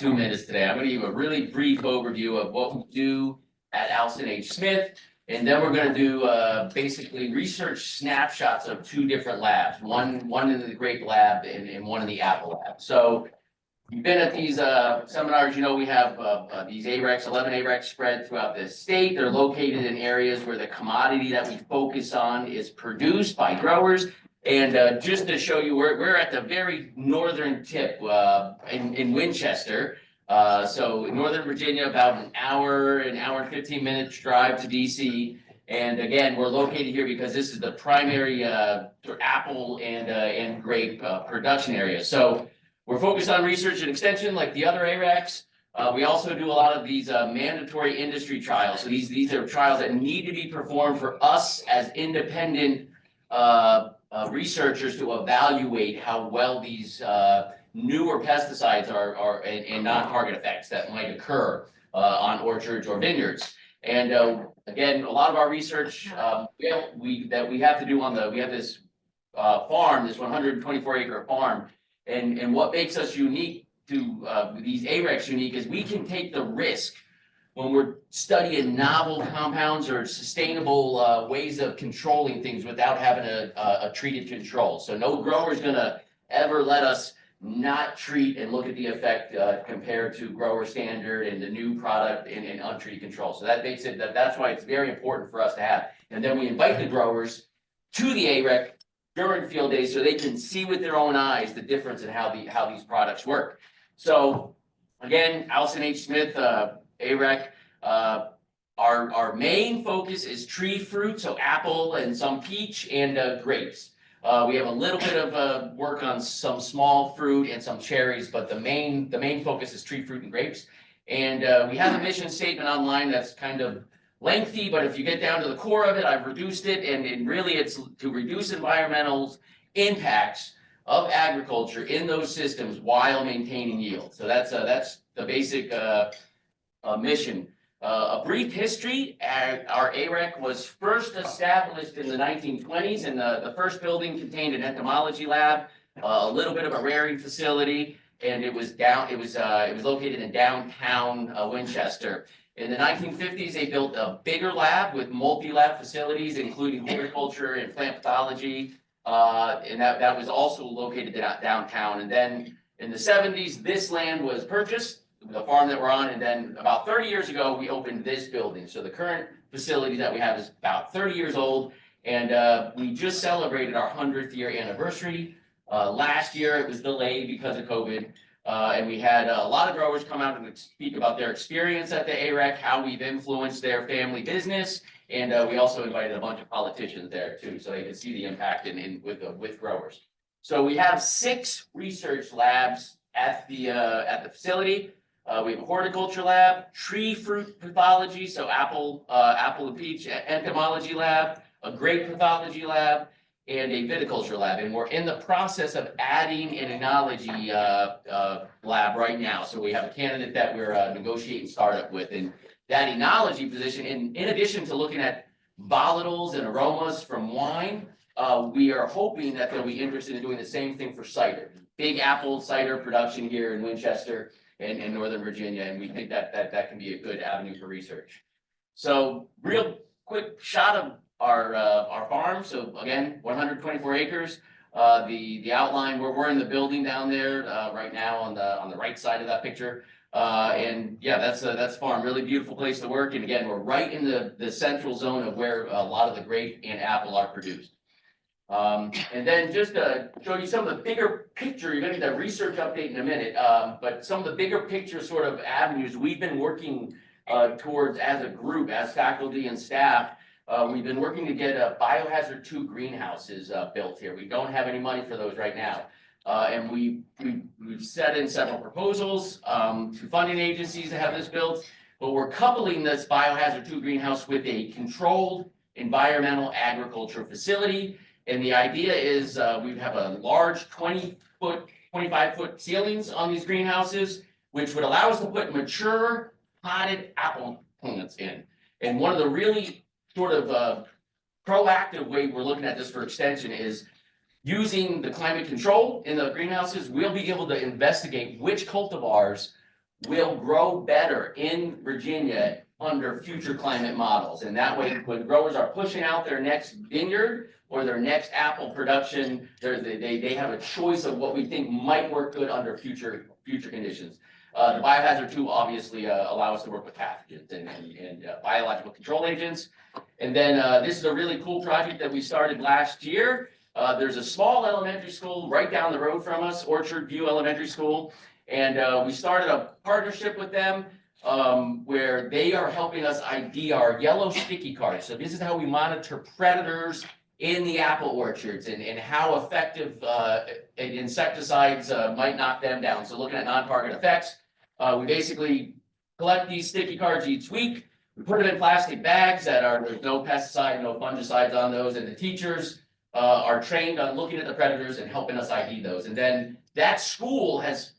2 minutes today. I'm going to give a really brief overview of what we do at Alson H. Smith, and then we're going to do basically research snapshots of 2 different labs, one in the grape lab and one in the apple lab. So you've been at these seminars, you know, we have these ARECs, 11 ARECs spread throughout the state. They're located in areas where the commodity that we focus on is produced by growers. And just to show you, we're at the very northern tip in Winchester. So in Northern Virginia, about an hour and 15 minutes drive to DC. And again, we're located here because this is the primary apple and grape production area. So we're focused on research and extension like the other ARECs. We also do a lot of these mandatory industry trials. So these are trials that need to be performed for us as independent researchers to evaluate how well these newer pesticides are and non-target effects that might occur on orchards or vineyards. And again, a lot of our research that we have to do we have this farm, this 124-acre farm, and what makes us unique to these ARECs unique is we can take the risk when we're studying novel compounds or sustainable ways of controlling things without having a treated control. So no grower is going to ever let us not treat and look at the effect compared to grower standard and the new product and untreated control. So that makes it that's why it's very important for us to have. And then we invite the growers to the AREC during field days so they can see with their own eyes the difference in how these products work. So again, Alson H. Smith, AREC, our main focus is tree fruit, so apple and some peach and grapes. We have a little bit of work on some small fruit and some cherries, but the main focus is tree fruit and grapes. And we have a mission statement online that's kind of lengthy, but if you get down to the core of it, I've reduced it, and really it's to reduce environmental impacts of agriculture in those systems while maintaining yield. So that's the basic mission. A brief history, our AREC was first established in the 1920s, and the first building contained an entomology lab, a little bit of a rearing facility, and it was located in downtown Winchester. In the 1950s, they built a bigger lab with multi-lab facilities, including horticulture and plant pathology, and that was also located downtown. And then in the 70s, this land was purchased, the farm that we're on, and then about 30 years ago, we opened this building. So the current facility that we have is about 30 years old, and we just celebrated our 100th year anniversary. Last year, it was delayed because of COVID, and we had a lot of growers come out and speak about their experience at the AREC, how we've influenced their family business, and we also invited a bunch of politicians there too, so they could see the impact with growers. So we have 6 research labs at the facility. We have a horticulture lab, tree fruit pathology, so apple and peach entomology lab, a grape pathology lab, and a viticulture lab. And we're in the process of adding an enology lab right now. So we have a candidate that we're negotiating startup with. And that enology position, in addition to looking at volatiles and aromas from wine, we are hoping that they'll be interested in doing the same thing for cider. Big apple cider production here in Winchester and Northern Virginia, and we think that can be a good avenue for research. So real quick shot of our farm. So again, 124 acres. The outline, we're in the building down there right now on the right side of that picture. And yeah, that's farm. Really beautiful place to work. And again, we're right in the central zone of where a lot of the grape and apple are produced. And then just to show you some of the bigger picture, you're going to get a research update in a minute, but some of the bigger picture sort of avenues we've been working towards as a group, as faculty and staff. We've been working to get biohazard 2 greenhouses built here. We don't have any money for those right now. And we've set in several proposals to funding agencies to have this built, but we're coupling this biohazard 2 greenhouse with a controlled environmental agriculture facility. And the idea is we have a large 20-foot, 25-foot ceilings on these greenhouses, which would allow us to put mature potted apple plants in. And one of the really sort of proactive way we're looking at this for extension is using the climate control in the greenhouses. We'll be able to investigate which cultivars will grow better in Virginia under future climate models. And that way, when growers are pushing out their next vineyard or their next apple production, they have a choice of what we think might work good under future conditions. The biohazard tool obviously allow us to work with pathogens and biological control agents. And then this is a really cool project that we started last year. There's a small elementary school right down the road from us, Orchard View Elementary School. And we started a partnership with them where they are helping us ID our yellow sticky cards. So this is how we monitor predators in the apple orchards and how effective insecticides might knock them down. So looking at non-target effects, we basically collect these sticky cards each week. We put them in plastic bags there's no pesticide, no fungicides on those, and the teachers are trained on looking at the predators and helping us ID those. And then that school has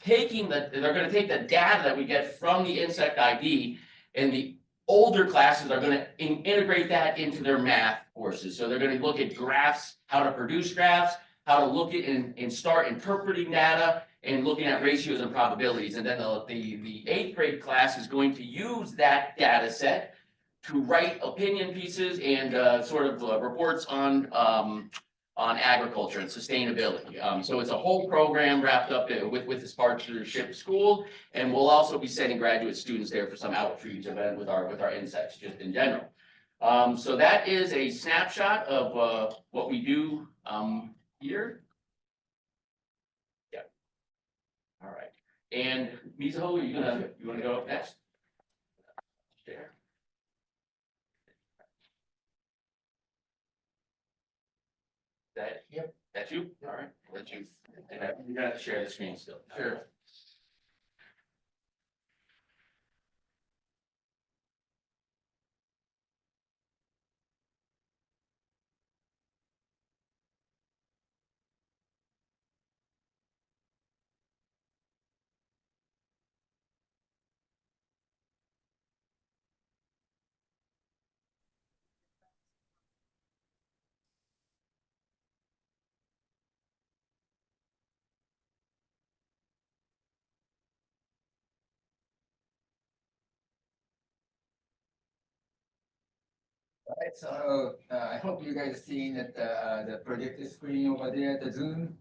they're going to take the data that we get from the insect ID, and the older classes are going to integrate that into their math courses. So they're going to look at graphs, how to produce graphs, how to look at and start interpreting data and looking at ratios and probabilities. And then the 8th grade class is going to use that data set to write opinion pieces and reports on agriculture and sustainability. So it's a whole program wrapped up with this partnership school, and we'll also be sending graduate students there for some outreach event with our insects just in general. So that is a snapshot of what we do here. Yeah. All right. And Mizuho, you want to go up next? Share. Yep. That's you? All right. That's you. And you're gonna have to share the screen still. Sure. Right, so I hope you guys seen that the projector screen over there at the Zoom.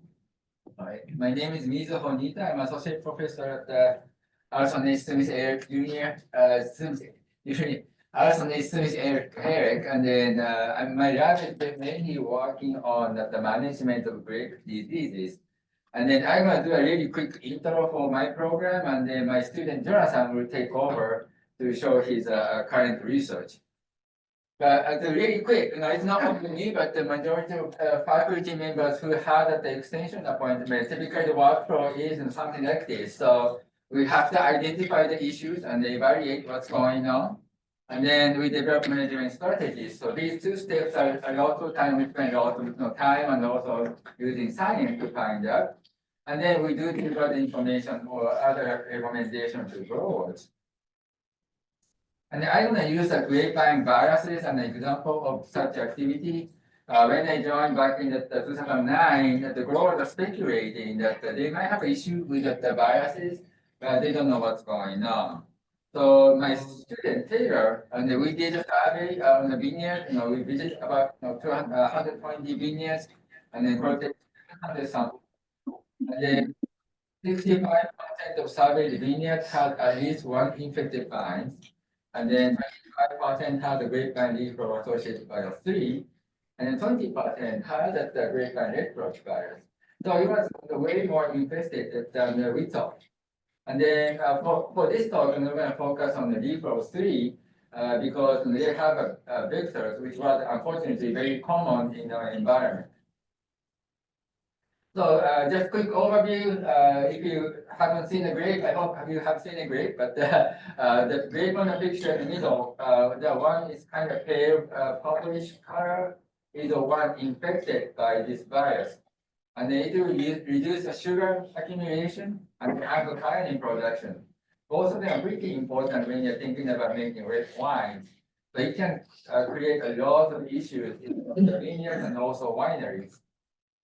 All right, my name is Mizuho Honita. I'm associate professor at the Alson A. Smith AREC Junior. Alson A. Smith AREC, and then my lab is mainly working on the management of grape diseases. And then I'm going to do a really quick intro for my program, and then my student Jonathan will take over to show his current research. But really quick, it's not only me, but the majority of faculty members who had at the extension appointment, typically the workflow is something like this. So we have to identify the issues and evaluate what's going on. And then we develop management strategies. So these two steps are a lot of time, we spend a lot of time and also using science to find out. And then we do deliver the information or other recommendations to growers. And I'm going to use the grapevine viruses as an example of such activity. When I joined back in 2009, the growers are speculating that they might have issue with the viruses, but they don't know what's going on. So my student Taylor, and we did a survey on the vineyard. We visited about 120 vineyards, and then collected 100 samples. And then 65% of surveyed vineyards had at least one infected vine. And then 25% had the grapevine leaf roll associated virus 3, and then 20% had the grapevine red throat virus. So it was way more infested than we thought. And then for this talk, I'm going to focus on the leaf roll 3 because they have vectors, which was unfortunately very common in our environment. So just quick overview, if you haven't seen a grape, I hope you have seen a grape, but the grape on the picture in the middle, the one is kind of pale purplish color, is the one infected by this virus. And it will reduce the sugar accumulation and the anthocyanin production. Both of them are pretty important when you're thinking about making red wines. So it can create a lot of issues in the vineyards and also wineries.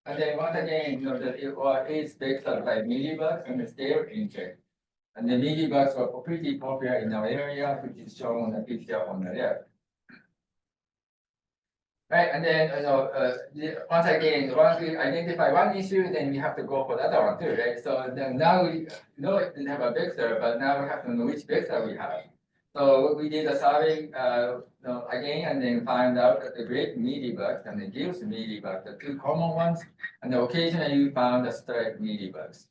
And then once again, that it is vectored by mealybugs and the stale insect. And the mealybugs were pretty popular in our area, which is shown on the picture on the left. Right, and then, once again, once we identify one issue, then we have to go for the other one too, right? So then now we know it didn't have a vector, but now we have to know which vector we have. So we did a survey, again, and then find out that the great mealybugs and the Gills mealybugs, the two common ones, and occasionally we found the striped mealybugs.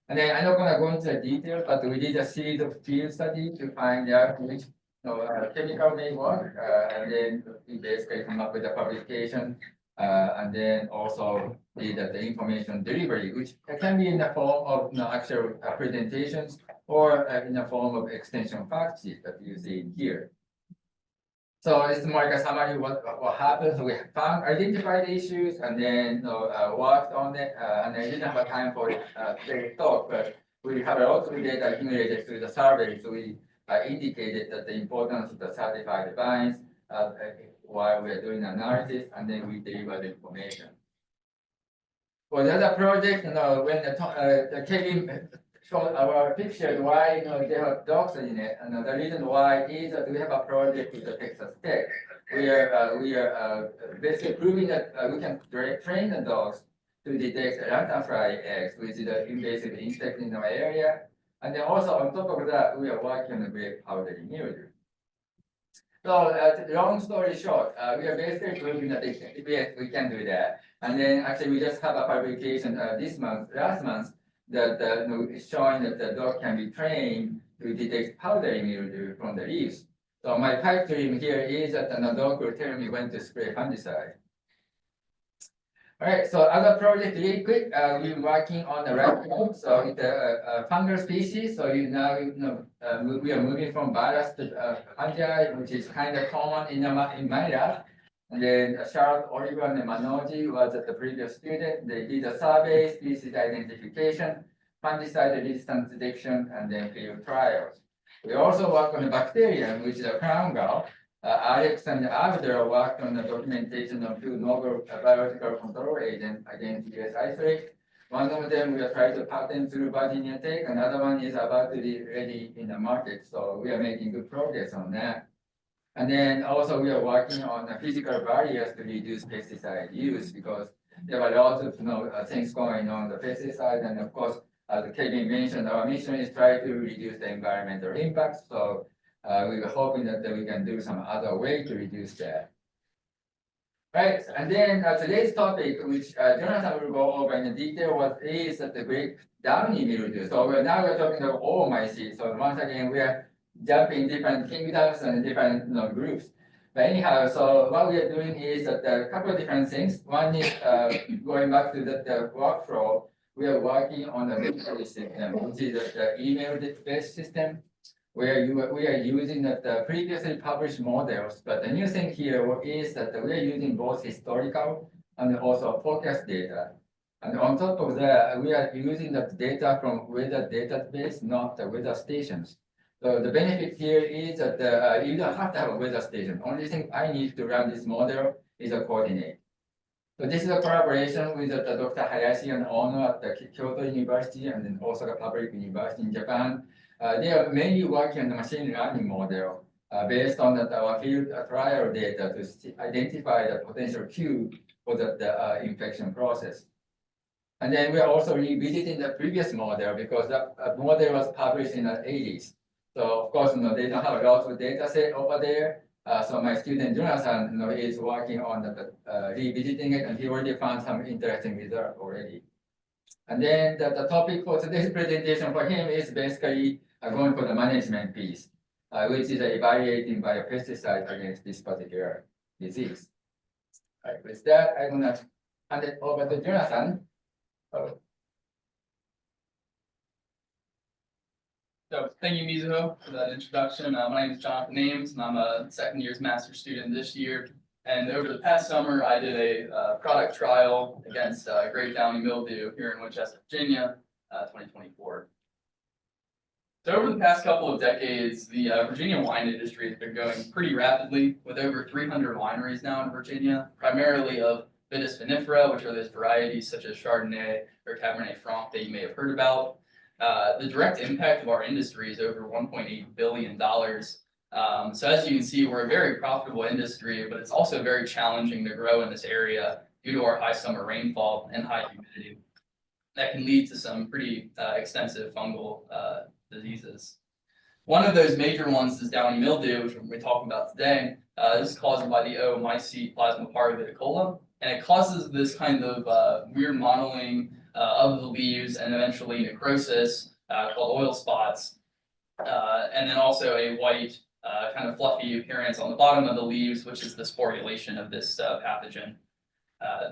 And then I'm not gonna go into the detail, but we did a series of field studies to find out which chemical may work, and then we basically come up with a publication, and then also the information delivery, which can be in the form of actual presentations or in the form of extension fact sheet that you see here. So it's more like a summary of what happened. So we found, identified issues, and then worked on it, and I didn't have time for today's talk, but we have a lot of data accumulated through the survey, so we indicated that the importance of the certified vines while we are doing analysis, and then we deliver the information. For the other project, when the Kevin showed our picture why they have dogs in it, and the reason why is that we have a project with the Texas Tech. We are basically proving that we can train the dogs to detect lanternfly eggs, which is an invasive insect in our area. And then also on top of that, we are working on the grape powdery mildew. So long story short, we are basically proving that yes, we can do that. And then actually we just have a publication last month, that is showing that the dog can be trained to detect powdery mildew from the leaves. So my pipe dream here is that the dog will tell me when to spray fungicide. All right, so other project really quick, we're working on the raccoon. So it's a fungal species. So we are moving from virus to fungi, which is kind of common in my lab. And then Charlotte, Oliver, and Manoji was the previous student. They did a survey, species identification, fungicide resistance detection, and then field trials. We also work on the bacterium, which is a crown gall. AREC and Avder worked on the documentation of two novel biological control agents against US isolate. One of them we are trying to patent through Virginia Tech. Another one is about to be ready in the market. So we are making good progress on that. And then also we are working on the physical barriers to reduce pesticide use, because there are lots of things going on the pesticide. And of course, as Kevin mentioned, our mission is try to reduce the environmental impact. So we were hoping that we can do some other way to reduce that. Right, and then today's topic, which Jonathan will go over in detail, is that the great downy mildew. So now we're talking about all mycetes. So once again, we are jumping different kingdoms and different groups. But anyhow, so what we are doing is that a couple of different things. One is going back to the workflow. We are working on the vector system, which is the email-based system, where we are using the previously published models. But the new thing here is that we are using both historical and also forecast data. And on top of that, we are using the data from weather database, not the weather stations. So the benefit here is that you don't have to have a weather station. Only thing I need to run this model is a coordinate. So this is a collaboration with Dr. Hayashi and Ono at the Kyoto University and then Osaka Public University in Japan. They are mainly working on the machine learning model based on our field trial data to identify the potential cue for the infection process. And then we are also revisiting the previous model because the model was published in the 80s. So of course, they don't have a lot of data set over there. So my student Jonathan is working on revisiting it, and he already found some interesting results already. And then the topic for today's presentation for him is basically going for the management piece, which is evaluating biopesticides against this particular disease. All right, with that, I'm gonna hand it over to Jonathan. So thank you, Mizuho, for that introduction. My name is Jonathan Ames, and I'm a second year's master's student this year. And over the past summer, I did a product trial against grape downy mildew here in Winchester, Virginia, 2024. So over the past couple of decades, the Virginia wine industry has been growing pretty rapidly, with over 300 wineries now in Virginia, primarily of Vitis vinifera, which are those varieties such as Chardonnay or Cabernet Franc that you may have heard about. The direct impact of our industry is over $1.8 billion. So as you can see, we're a very profitable industry, but it's also very challenging to grow in this area due to our high summer rainfall and high humidity. That can lead to some pretty extensive fungal diseases. One of those major ones is downy mildew, which we're talking about today. This is caused by the Mycete plasmopara viticola, and it causes this kind of weird mottling of the leaves and eventually necrosis called oil spots, and then also a white kind of fluffy appearance on the bottom of the leaves, which is the sporulation of this pathogen.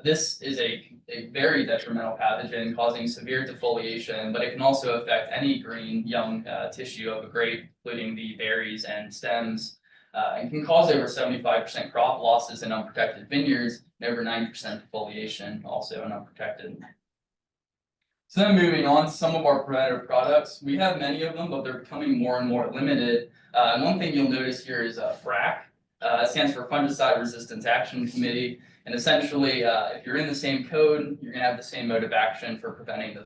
This is a very detrimental pathogen causing severe defoliation, but it can also affect any green young tissue of a grape, including the berries and stems, and can cause over 75% crop losses in unprotected vineyards and over 90% defoliation also in unprotected. So then moving on to some of our preventative products, we have many of them, but they're becoming more and more limited. And one thing you'll notice here is FRAC. It stands for Fungicide Resistance Action Committee. And essentially, if you're in the same code, you're going to have the same mode of action for preventing the.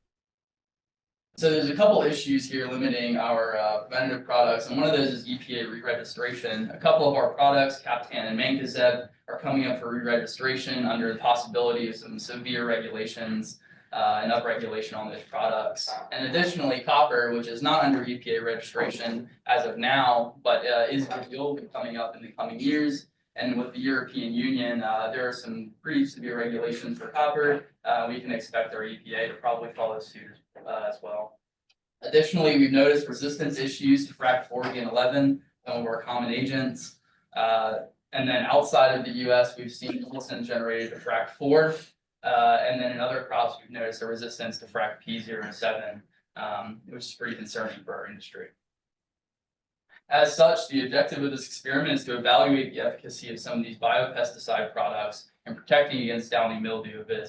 So there's a couple issues here limiting our preventative products, and one of those is EPA re-registration. A couple of our products, Captan and Mancozeb, are coming up for re-registration under the possibility of some severe regulations and upregulation on those products. And additionally, copper, which is not under EPA registration as of now, but is will be coming up in the coming years. And with the European Union, there are some pretty severe regulations for copper. We can expect our EPA to probably follow suit as well. Additionally, we've noticed resistance issues to FRAC 40 and 11, some of our common agents. And then outside of the US, we've seen Alson generated to FRAC 4. And then in other crops, we've noticed a resistance to FRAC P07, which is pretty concerning for our industry. As such, the objective of this experiment is to evaluate the efficacy of some of these biopesticide products in protecting against downy mildew of this